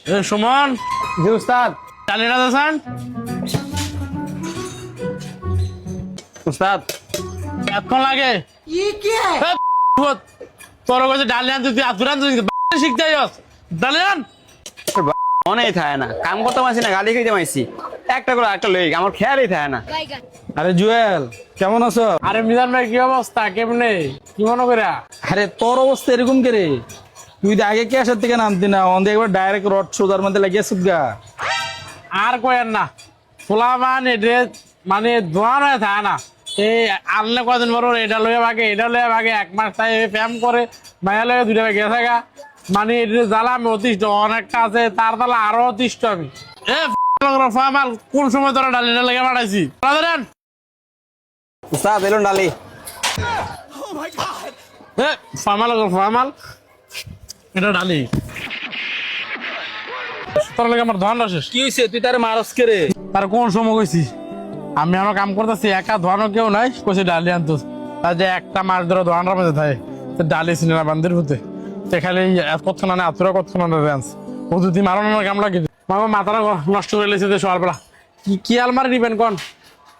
সুমন। জি উস্তাদ। ডালিয়া দাসান উস্তাদ এতক্ষণ লাগে তোর কাছে ডালিয়ান তুই আতুরান তুই শিখতে যাস ডালিয়ান মনেই থাকে না, কাম করতে পারছি না, গালি খাইতে পারছি, একটা করে একটা লই আমার খেয়ালই থাকে না। আরে জুয়েল, কেমন আছো? আরে মিজান ভাই কি অবস্থা কেমনে কি মনে করে? আরে তোর অবস্থা এরকম কে রে? তুই তো আগে ক্যাশের থেকে নামতি না, অন একবার ডাইরেক্ট রড সোজার মধ্যে লাগিয়েছিস গা। আর কয়েন না ফোলা মানে মানে দোয়ান হয়ে থাকে না। এই আনলে কদিন বড় এটা লইয়া ভাগে এটা লইয়া ভাগে 1 মাস তাই প্যাম করে মায়া লইয়া 2টা ভাগে গেছে গা। মানে এটা জ্বালা আমি অতিষ্ঠ, অনেকটা আছে তার তালা আরো অতিষ্ঠ আমি। ফামাল কোন সময় তোরা ডালিটা লেগে পাঠাইছি উস্তাদ এলুন ডালি। ফামাল এটা ডালি তোর লেগে আমার ধন শেষ। কি হয়েছে, তুই তার মারস কে রে? তার কোন সময় কইছি আমি আমার কাম করতেছি, একা ধোয়ানো কেউ নাই, কইছি ডালি আনতো তার যে একটা মাস ধরে ধোয়ানোর মধ্যে থাকে ডালি সিনেমা বান্দির হতে খালি কতক্ষণ না আতুরা কতক্ষণ না রেঞ্জ ও যদি মারানোর কাম লাগে আমার মাথাটা নষ্ট করে লেছে সকালবেলা। কি আলমারি নিবেন কন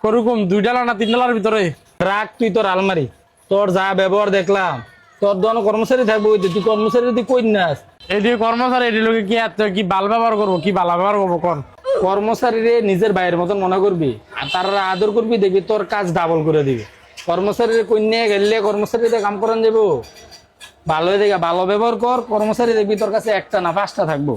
করুকুম 2 ডালা না 3 ডালার ভিতরে রাখ তুই তোর আলমারি, তোর যা ব্যবহার দেখলাম, তোর দোনো কর্মচারী থাকবো, তুই কর্মচারী যদি কই নাস। এটি কর্মচারী এটি লোকে কি কি বাল ব্যবহার করবো কি বালা ব্যবহার করবো কন? কর্মচারীরে নিজের ভাইয়ের মতন মনে করবি আর তার আদর করবি, দেখবি তোর কাজ ডাবল করে দিবি। কর্মচারীর কন্যা গেলে কর্মচারীতে কাম করান যাবো, ভালো দেখে ভালো ব্যবহার কর, কর্মচারী দেখবি তোর কাছে 1টা না 5টা থাকবো।